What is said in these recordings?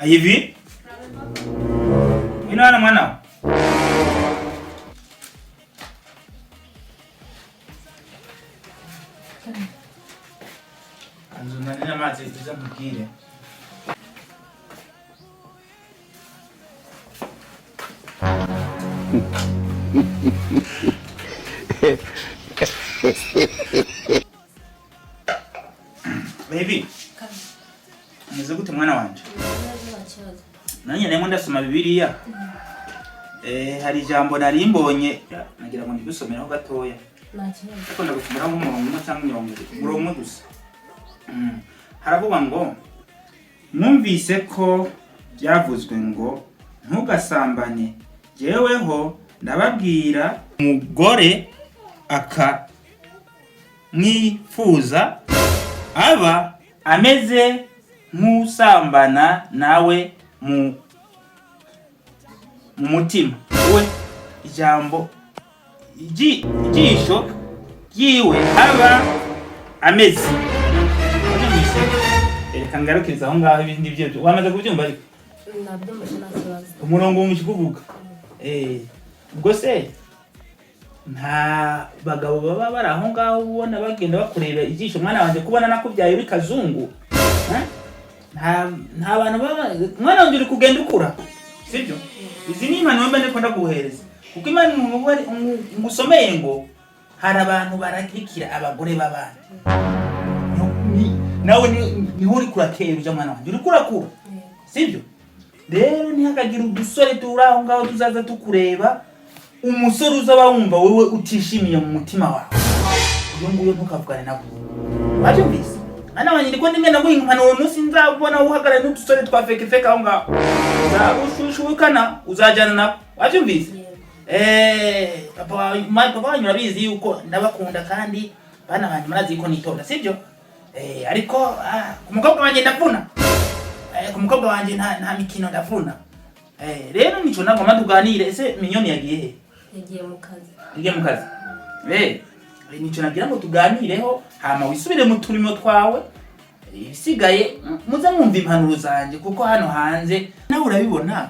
Hivi? Ina mwana? Anzo nani mazi tuzamukire. Baby. Nize gute mwana wanje? Nanye nemwe ndasoma Bibiliya. Hari ijambo nari mbonye nagira ngo ndibusomeraho gatoya. Ariko ndagusomera nk'umurongo cyangwa umurongo gusa. Haravuga ngo mwumvise ko byavuzwe ngo ntugasambane, jeweho ndababwira umugore aka mwifuza aba ameze nk'usambana nawe mu mutima we. Ijambo ijisho yiwe aba ameze. Reka ngarukiriza aho ngaho ibindi byo wamaze kubyumva ariko nabyo mashinakibazo umurongo w'umukuvuga. Ubwo se nta bagabo baba bari aho ngaho ubona bagenda bakureba ijisho mwana wanje kubona nakubyaye uri kazungu. Nta bantu baba mwana wanje uri kugenda ukura, sibyo? Izi ni impanuro mba ndiko ndaguhereza kuko imana ngusomeye ngo hari abantu barakikira abagore b'abandi. Nawe ni uri kurakera uja mwana wanje uri kurakura, sibyo? Rero ntihakagira udusore turaho ngaho tuzaza tukureba umusore uzaba wumva wewe utishimiye mu mutima wawe. Uyo nguyo ntukavugane nabo. Wabyumvise? Ana wanye ndiko ndimwe naguha impanuro munsi nzabona uhagarara n'udusore twa feke aho ngaho. Uzabushukana uzajana nabo. Wabyumvise? Papa wanyu urabizi yuko ndabakunda kandi bana banyu marazi yuko nitonda, sibyo? Ariko kumukobwa wanje ndavuna. Kumukobwa wanje nta mikino ndavuna. Rero nico nagomba tuganire. Ese Minyoni yagiye he? Yagiye mu kazi. Nico nagira ngo tuganireho hama wisubire mu turimo twawe. Ibisigaye muza mwumva impanuro zanje kuko hano hanze nawe urabibona,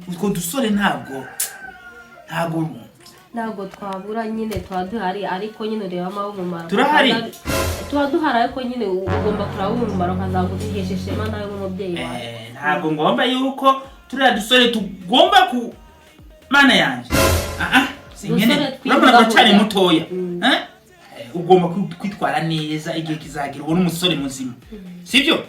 utwo dusore ntabwo twabura nyine twaduhari, ariko nyine reba mawo umumaro. Turahari. Twaduhari ariko nyine ugomba kuraba umumaro kazaguhesha ishema nawe nk'umubyeyi wawe. Ntabwo ngomba yuko turiya dusore tugomba ku mana yanje. Sinkene urabona ko cyane mutoya. Ugomba kwitwara neza igihe kizagira ubone umusore muzima, sibyo?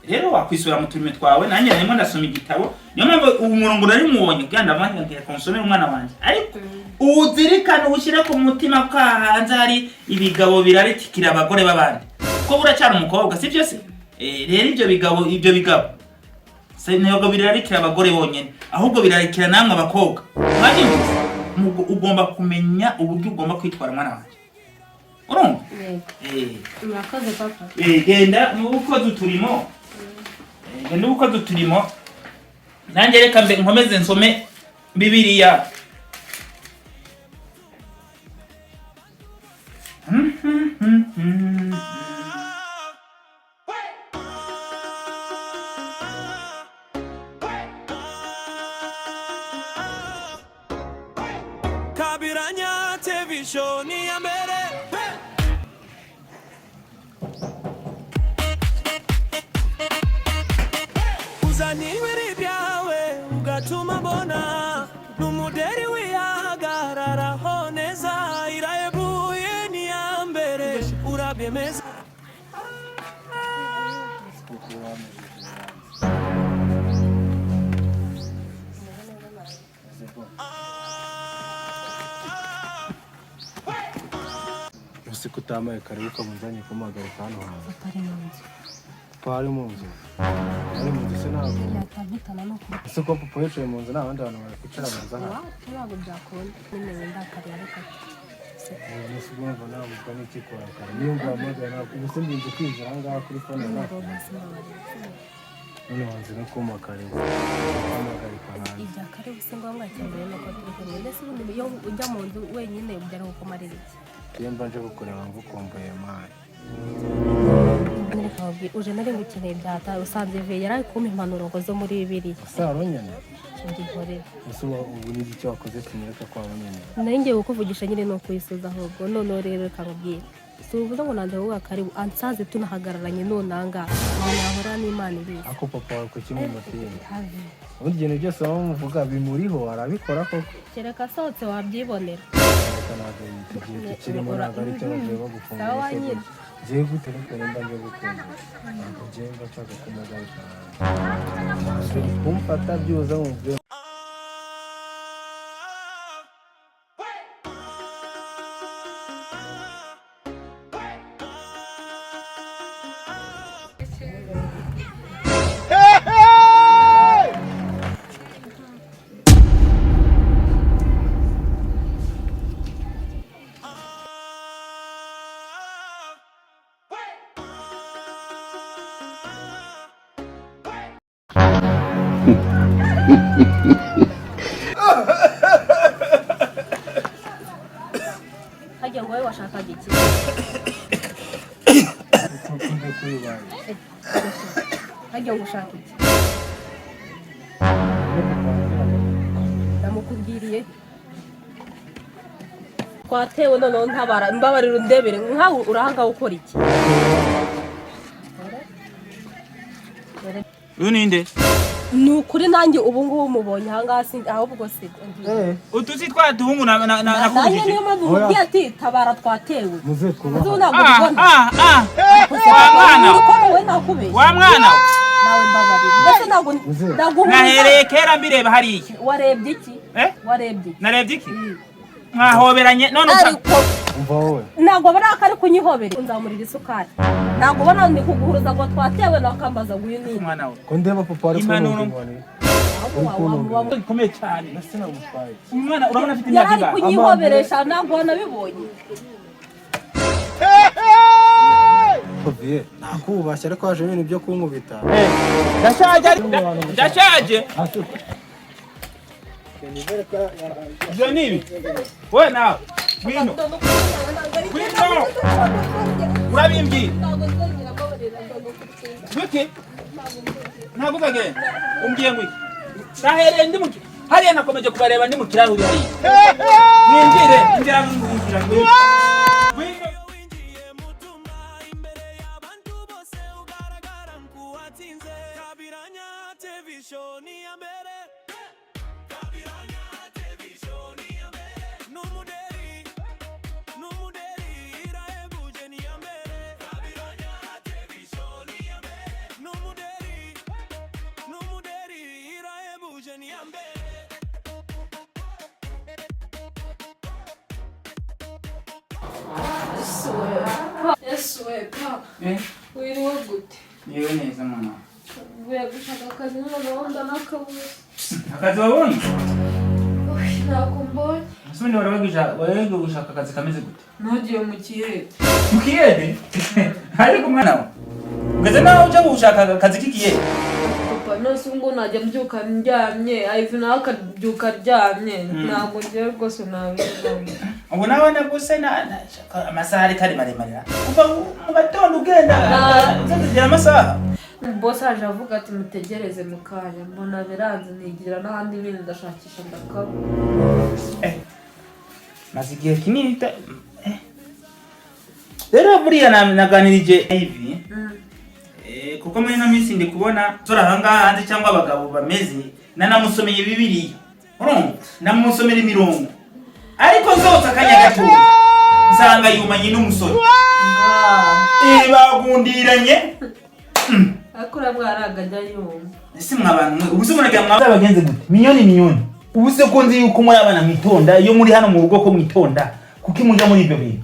Rero wakwisura mu turime twawe nanjye narimo ndasoma igitabo. Niyo mpamvu umurongo nari muwonye kandi abandi ngiye konsomera umwana wanje. Ariko uzirikana ushira ku mutima ko hanze hari ibigabo biraritikira abagore babandi ko buracyari umukobwa, sibyo se? Rero ibyo bigabo ntabwo birarikira abagore bonyene, ahubwo birarikira namwe abakobwa. Ugomba kumenya uburyo ugomba kwitwara mwana wanje. Urumva? Murakoze papa. Genda nubukoze uturimo. Genda ubukoze uturimo. Nanjye reka mbe nkomeze nsome Bibiliya. Kabiranya television ya mbere. Uzanibiri byawe ugatuma mbona n'umuderi wihagararaho neza, irayebuye ni ya mbere urabyemeza. Usiku tamaye karibu kamuzanye kumuhagarika hano hantu. Atari mu nzu. Ari mu nzu se ntabwo. Yatavutana no kuba. Ese ko papa yicaye mu nzu n'abandi bantu bari kwicara mu nzu aha. Ntabwo byakunda. Nimwe ndakari ariko. Nese ubwo ntabwo n'iki kurakara. Niyo ngwamagana ntabwo ubuse ndinze kwinjira aha ngaha kuri phone nako. None wanze no kumuhagarika. Kumuhagarika hanze. Ibya karibu se ngombwa cyane nuko turi. Nese ubundi iyo ujya mu nzu wenyine ubyara ukomarira iki? Iyo mbanje gukorera ngo ukumbuye mari. kandi kabwi uje nari ngukeneye byata usanze ve yari kumpa impanuro ngo zo muri Bibiliya saro nyene ngihore usuba ubu ni icyo wakoze kinyereka kwa nyene nanjye kukuvugisha nyine no kuyisuza ahubwo none rero kabwi subuza ngo nande wowe karibu ansaze tunahagararanye nonanga nahora n'Imana iri ako papa wawe ko kimwe muteye ubundi ibintu byose bamuvuga bimuriho arabikora koko kereka asohotse wabyibonera kirimo ntabwo ari cyo bagiye bagufunga sawa nyine ngiye gute ariko nimba ngiye gukunda ntabwo ngiye nshaka kumugarika kumfata byuza nkubyo hajya ngo wowe washakaga iki hajya ngo ushaka iki ndamukubwiriye twatewe noneho ntabara mbabarira undebere nkawe urahanga gukora iki uyu ninde ni ukuri nanjye ubu ngubu mubonye ahangaha ahubwo si utuzi twa duhungu nanjye nakubujije niyo mpamvu mubwiye ati tabara twatewe muze kuba ubu ntabwo ubibona wa mwana nawe mbabarira mbese ntabwo nahereye kera mbireba hariya warebye iki warebye iki narebye iki mwahoberanye none ariko umva wowe ntabwo baraka ari kunyihobera nzamurira isukari ntabwo ubona ndi kuguhuruza ngo twatewe nakambaza ngo uyu ni umwana we ko ndeba papa ari impanuro ikomeye cyane nasina gutwaye umwana urabona afite yari imyaka ari ingahe kunyihoberesha ntabwo wanabibonye Koviye nakubashye ariko haje ibintu byo kunkubita ndashaje ibyo ni ibi wowe nawe ngwino urabimbwira wiki ntabwo uzagenda umbwiye ngo iki nahereye ndi mu hariya nakomeje kubareba ndi mu kirahuri hariya mwinjire injira mwinjira ngwino Yesu we pa wiriwe gute yewe neza mwana uvuye gushaka akazi noneho ndanakabuze akazi wabonye ntabwo mbonye asundi wari gushaka akazi kameze gute ntugiye mu kiyede mu kiyede ariko umwana we ugeze nawe ujya gushaka akazi k'ikiyede papa nose ngo najya mbyuka ndyamye Ivan nawe akabyuka aryamye ntabwo ngiye rwose nabibona ubu nawe naguse amasaha ari kari maremare kuva mu gatondo ugenda uzagera amasaha boss aje avuga ati mutegereze mu kanya mbona biranze nigira n'ahandi nyine ndashakisha ndakabura maze igihe kinini rero buriya naganirije ivi kuko muri ino minsi ndi kubona tora ahangaha hanze cyangwa abagabo bameze nanamusomeye Bibiliya urumva namusomera imirongo ariko zose akanya gatoya nsanga yumanye n'umusore bagundiranye akora mwaragajya yumva ese mwabantu mwe ubuse munagira mwabagenze gute minyoni ubuse ko nzi yuko muri abana mwitonda iyo muri hano mu rugo ko mwitonda kuko imuja muri ibyo bintu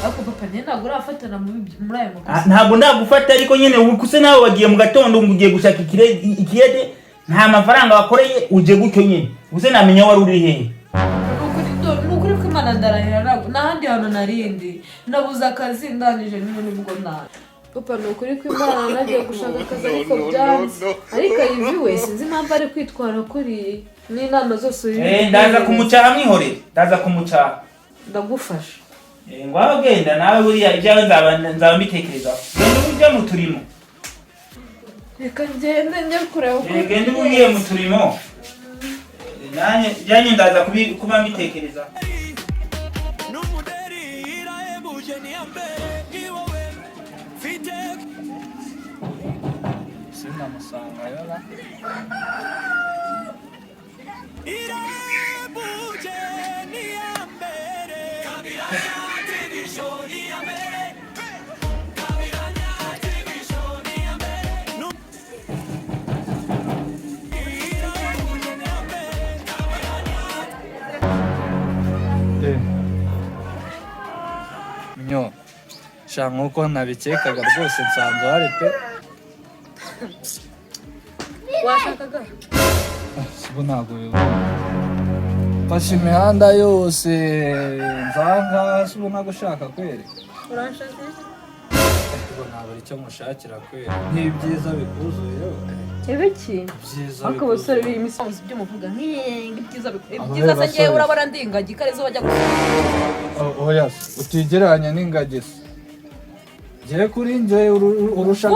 ako papa nyine ntabwo urafatana muri ayo makosa ntabwo ndagufata ariko nyine ubukuse nawe wagiye mu gatondo ugiye gushaka ikiyede nta mafaranga wakoreye uje gutyo nyine ubuse namenya wari uri hehe nukuri ko Imana ndarahira n'ahandi hantu narindi nabuze akazi ndangije nyine nubwo nawe papa nukuri ko Imana nagiye gushaka akazi ariko byanze ariko Ivi we sinzi impamvu ari kwitwara kuri n'inama zose ndaza kumucaha mwihorere ndaza kumucaha ndagufasha ngwaho genda nawe buriya ibyawe nzaba mbitekerezaho genda ujya mu turimo. Reka ngende njye kureba uko Genda ugiye mu turimo. Nanjye ndaza kuba mbitekereza. n'umuderi irahebuje niya mbere iwowe mfite sinamusanga yora irahebuje niya mbere Kabiranya televiziyo niya mbere Kabiranya televiziyo niya mbere irahebuje niya mbere nyo sha nkuko nabikekaga rwose nsanzwe hari pe washakaga sibo ntabwo bibona mfashe imihanda yose nzanga sibo ntabwo ushaka kweri urashaka sibo ntabwo icyo mushakira kweri n'ibyiza bikuzuye ibiki byiza ariko abasore b'iyi misozi ibyo muvuga nk'ibyiza ibyiza se ngewe urabona ndi ingagi kare zo bajya gusura oya utigereranya n'ingagi se ngewe kuri njye urusha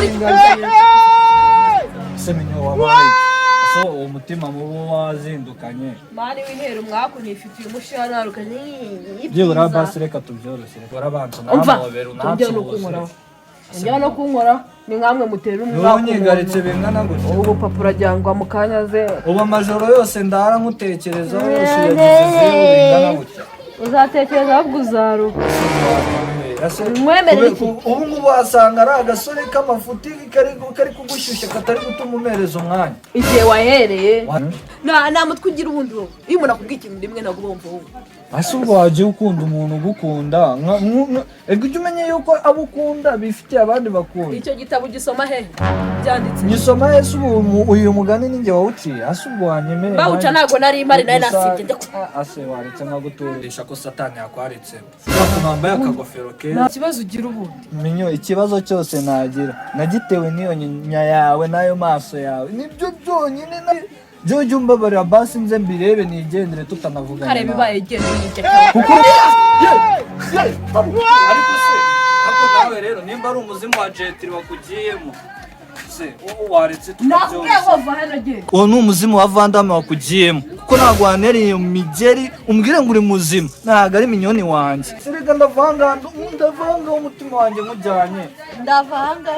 ingagi se minyo wabaye so uwo mutima mubo wazindukanye mani w'intero umwaku nifitiye umushahara narukanye byibura basi reka tubyoroshye warabanza namobera unansuhuze njya no kunkora ni nkamwe mutera umwaku ntunyigaritse bingana gutya ubu papa urajyangwa mu kanya ze ubu amajoro yose ndara nkutekerezaho yose yagize zeru bingana gutya uzatekereza ahubwo uzaruka mwemere iki ubu ngubu wasanga ari agasore k'amafuti kari kugushyushya katari gutuma umereza umwanya igihe wahereye nta mutwe ugira ubundi wowe iyo umuntu akubwiye ikintu rimwe ntabwo uba wumva wowe ese ubwo wagiye ukunda umuntu ugukunda ego ujya umenya yuko abo ukunda bifitiye abandi bakunda icyo gitabo ugisoma he byanditse nyisoma ese ubu uyu mugani ninjye wawuciye ase ubwo wanyemeye bawuca ntabwo nari imari nayo nasibye njya ase waretse nkaguturisha ko satani yakwaretse ukuntu wambaye akagofero keza nta kibazo ugira ubundi minyo ikibazo cyose nagira nagitewe n'iyo nyinya yawe n'ayo maso yawe nibyo byonyine jya umbabarira basi nze mbirebe nigendere tutanavugana kare bibaye genda uyice cyangwa kuko ariko se ako nawe rero nimba ari umuzimu wa jetiri wakugiyemo se wowe waretse tukabyoroshya uwo ni umuzimu wa vandame wakugiyemo kuko ntabwo wanereye iyo migeri umbwire ngo uri muzima ntabwo ari minyoni wanjye serega ndavanga umutima wanjye mujyanye ndavanga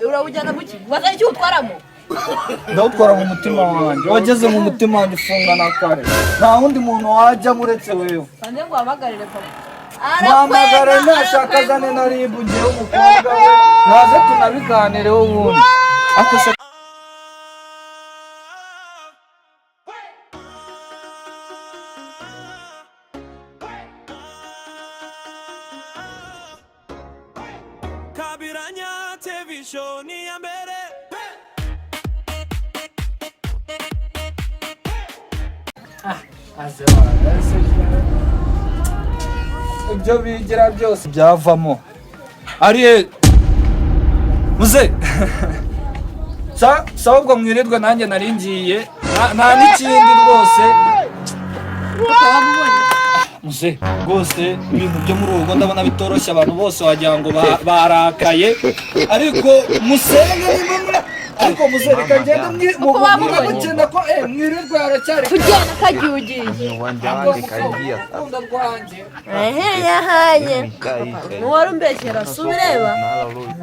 urawujyana mu ki waza icyo utwaramo ndawutwara mu mutima wanjye wageze mu mutima wanjye funga na kare nta wundi muntu wajyamo uretse wewe kandi ngo uhamagarire papa muhamagare nashaka azane na ribu ngewe umukobwa we naze tunabiganireho ubundi Kabiranya televiziyo niya mbere ibyo bigira byose byavamo ari muze ahubwo mwirirwa nanjye nari ngiye nta n'ikindi rwose muze rwose ibintu byo muri urugo ndabona bitoroshye abantu bose wagira ngo barakaye ariko musenge nimwe ariko muze reka ngende mubwire mukenda ko mwirirwa haracyari kugenda kagiye ugiye Uwanja wake kaingia sasa. ukunda rwanjye yahaye Kaa hii sasa. nuwari umbeshyera si ubireba Nala lori.